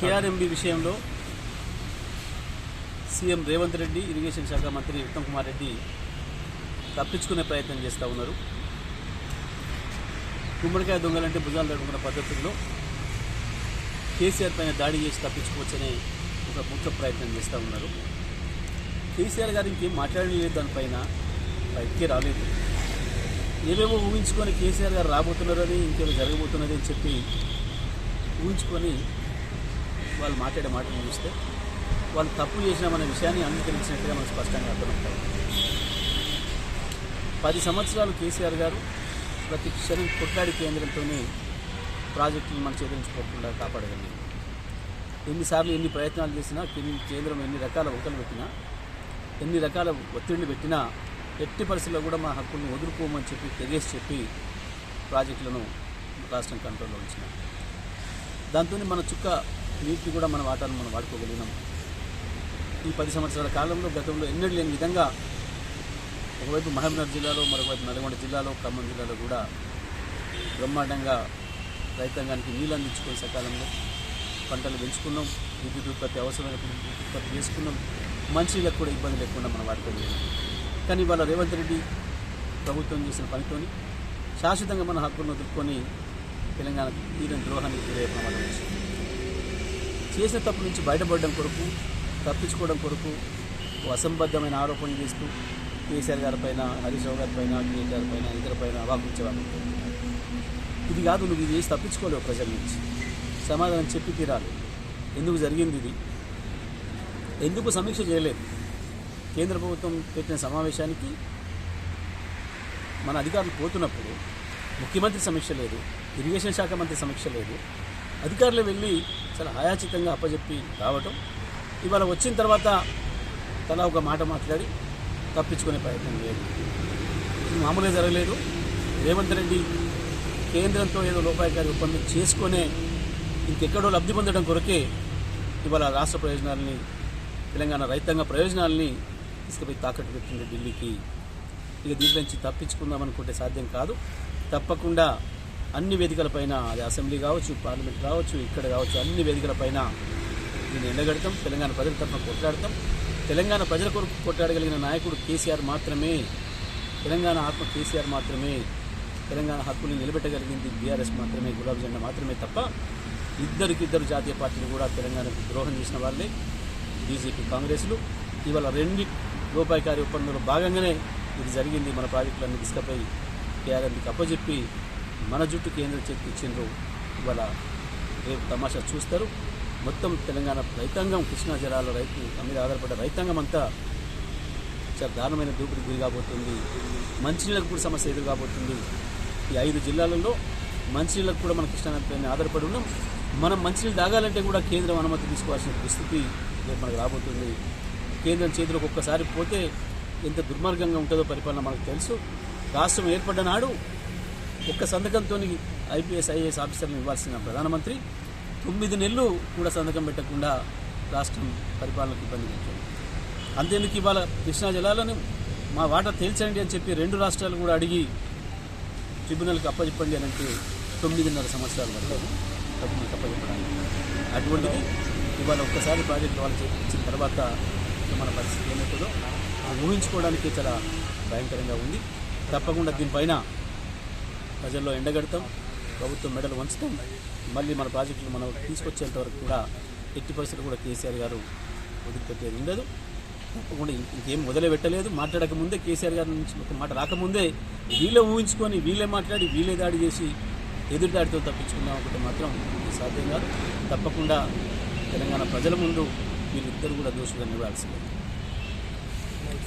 KRMB విషయంలో CM Revanth Reddy, irrigation శాఖ మంత్రి ఉత్తమ్ కుమార్ రెడ్డి తప్పించుకునే ప్రయత్నం చేస్తూ ఉన్నారు. గుమ్మడికాయ దొంగలంటే భుజాలు తడుకున్న పద్ధతుల్లో కేసీఆర్ పైన దాడి చేసి తప్పించుకోవచ్చనే ఒక ముఖ్య ప్రయత్నం చేస్తూ ఉన్నారు. కేసీఆర్ గారు ఇంకేం మాట్లాడలేదు, దానిపైన బయటికి రాలేదు. ఏవేవో ఊహించుకొని కేసీఆర్ గారు రాబోతున్నారని, ఇంకేమో జరగబోతున్నది అని చెప్పి ఊహించుకొని వాళ్ళు మాట్లాడే మాటలు చూస్తే వాళ్ళు తప్పు చేసినామనే విషయాన్ని అంగీకరించినట్టుగా మనకు స్పష్టంగా అర్థమవుతారు. 10 సంవత్సరాలు కేసీఆర్ గారు ప్రతి క్షణం కొట్లాడి కేంద్రంతోనే ప్రాజెక్టులు మన చేదరించుకోకుండా కాపాడగలిగింది. ఎన్నిసార్లు ఎన్ని ప్రయత్నాలు చేసినా, కేంద్రం ఎన్ని రకాల ఒకలు పెట్టినా, ఎన్ని రకాల ఒత్తిడిని పెట్టినా ఎట్టి పరిస్థితుల్లో కూడా మా హక్కుల్ని వదులుకోమని చెప్పి తెగేసి చెప్పి ప్రాజెక్టులను రాష్ట్రం కంట్రోల్లో ఉంచిన దాంతో మన చుక్క నీటిని కూడా మన వాటాను మనం వాడుకోగలిగినాం. ఈ 10 సంవత్సరాల కాలంలో గతంలో ఎన్నడూ లేని విధంగా ఒకవైపు మహబూబ్నగర్ జిల్లాలో, మరొకవైపు నల్గొండ జిల్లాలో, ఖమ్మం జిల్లాలో కూడా బ్రహ్మాండంగా రైతాంగానికి నీళ్ళు అందించుకునే సకాలంలో పంటలు పెంచుకున్నాం. విద్యుత్ ఉత్పత్తి అవసరమైన విద్యుత్ ఉత్పత్తి చేసుకున్నాం. మంచినీళ్ళకు కూడా ఇబ్బంది లేకుండా మనం వాడుకోగలిగాం. కానీ ఇవాళ రేవంత్ రెడ్డి ప్రభుత్వం చేసిన పనితోని శాశ్వతంగా మన హక్కులను వదులుకొని తెలంగాణకు తీరని ద్రోహానికి గురయ్యే ప్రమాదం వచ్చింది. చేసిన తప్పు నుంచి బయటపడడం కొరకు, తప్పించుకోవడం కొరకు అసంబద్ధమైన ఆరోపణలు చేస్తూ కేసీఆర్ గారి పైన, హరీష్ రావు గారి పైన, కేటీఆర్ పైన, ఇతర పైన అవాకుంచేవాళ్ళు. ఇది కాదు, నువ్వు ఇది చేసి తప్పించుకోలేవు. ప్రజల నుంచి సమాధానం చెప్పి తీరాలి. ఎందుకు జరిగింది ఇది, ఎందుకు సమీక్ష చేయలేదు? కేంద్ర ప్రభుత్వం పెట్టిన సమావేశానికి మన అధికారులు పోతున్నప్పుడు ముఖ్యమంత్రి సమీక్ష లేదు, ఇరిగేషన్ శాఖ మంత్రి సమీక్ష లేదు. అధికారులు వెళ్ళి చాలా ఆయాచితంగా అప్పచెప్పి రావటం, ఇవాళ వచ్చిన తర్వాత తలా ఒక మాట మాట్లాడి తప్పించుకునే ప్రయత్నం లేదు. ఇది మామూలుగా జరగలేదు. రేవంత్ రెడ్డి కేంద్రంతో ఏదో లోపాయకారి ఒప్పందం చేసుకునే ఇంకెక్కడో లబ్ధి పొందడం కొరకే ఇవాళ రాష్ట్ర ప్రయోజనాలని, తెలంగాణ రైతాంగ ప్రయోజనాలని తీసుకుపోయి తాకట్టు పెట్టింది ఢిల్లీకి. ఇక దీంట్లో నుంచి తప్పించుకుందామనుకుంటే సాధ్యం కాదు. తప్పకుండా అన్ని వేదికలపైన, అది అసెంబ్లీ కావచ్చు, పార్లమెంట్ కావచ్చు, ఇక్కడ కావచ్చు, అన్ని వేదికలపైన దీన్ని ఎండగడతాం. తెలంగాణ ప్రజల తరఫున కొట్లాడతాం. తెలంగాణ ప్రజల కొరకు కొట్లాడగలిగిన నాయకుడు కేసీఆర్ మాత్రమే. తెలంగాణ ఆత్మ కేసీఆర్ మాత్రమే. తెలంగాణ హక్కుల్ని నిలబెట్టగలిగింది బీఆర్ఎస్ మాత్రమే, గులాబీ జెండా మాత్రమే తప్ప ఇద్దరు జాతీయ పార్టీలు కూడా తెలంగాణకు ద్రోహం చేసిన వాళ్ళే బీజేపీ, కాంగ్రెస్లు. ఇవాళ 2 లోపాయకారి ఒప్పందంలో భాగంగానే ఇది జరిగింది. మన ప్రాజెక్టులన్నీ తీసుకుపోయి కేఆర్ఎంకి అప్పచెప్పి మన జుట్టు కేంద్ర చేతికి ఇచ్చిండ్రు. ఇవాళ రేపు తమాషా చూస్తారు. మొత్తం తెలంగాణ రైతాంగం, కృష్ణా జలాల రైతు మీద ఆధారపడ్డ రైతాంగం అంతా చాలా దారుణమైన దూపిడికి గురి కాబోతుంది. మంచినీళ్ళకు కూడా సమస్య ఎదురు కాబోతుంది. ఈ 5 జిల్లాలలో మంచినీళ్ళకు కూడా మన కృష్ణా నదిపైన ఆధారపడి ఉన్నాం. మనం మంచినీళ్ళు తాగాలంటే కూడా కేంద్రం అనుమతి తీసుకోవాల్సిన పరిస్థితి రేపు మనకు రాబోతుంది. కేంద్రం చేతిలోకి ఒక్కసారి పోతే ఎంత దుర్మార్గంగా ఉంటుందో పరిపాలన మనకు తెలుసు. రాష్ట్రం ఏర్పడ్డ నాడు ఒక్క సంతకంతో ఐపీఎస్, ఐఏఎస్ ఆఫీసర్లను ఇవ్వాల్సిన ప్రధానమంత్రి 9 నెలలు కూడా సంతకం పెట్టకుండా రాష్ట్రం పరిపాలనకు ఇబ్బంది పెట్టింది. అంతేందుకు ఇవాళ కృష్ణా జలాలను మా వాటా తేల్చండి అని చెప్పి 2 రాష్ట్రాలు కూడా అడిగి ట్రిబ్యునల్కి అప్పచెప్పండి అని అంటే 9.5 సంవత్సరాలు పడలేదు ట్రిబ్యునల్కి అప్పచెప్పడానికి. అటువంటిది ఇవాళ ఒక్కసారి ప్రాజెక్టు వాళ్ళు చేయించిన తర్వాత మన పరిస్థితి ఏమవుతుందో ఊహించుకోవడానికి చాలా భయంకరంగా ఉంది. తప్పకుండా దీనిపైన ప్రజల్లో ఎండగడతాం, ప్రభుత్వం మెడలు వంచుతాం. మళ్ళీ మన ప్రాజెక్టులు మనం తీసుకొచ్చేంత వరకు కూడా ఎట్టి పరిస్థితులు కూడా కేసీఆర్ గారు వదిలిపెట్టేది ఉండదు. తప్పకుండా ఇంకేం మొదలే పెట్టలేదు. మాట్లాడకముందే, కేసీఆర్ గారి నుంచి ఒక మాట రాకముందే వీళ్ళే ఊహించుకొని, వీళ్ళే మాట్లాడి, వీళ్ళే దాడి చేసి ఎదురు దాడితో తప్పించుకుందాం ఒకటి మాత్రం సాధ్యం కాదు. తప్పకుండా తెలంగాణ ప్రజల ముందు వీళ్ళిద్దరు కూడా దోషులుగా నిలవాల్సిందే.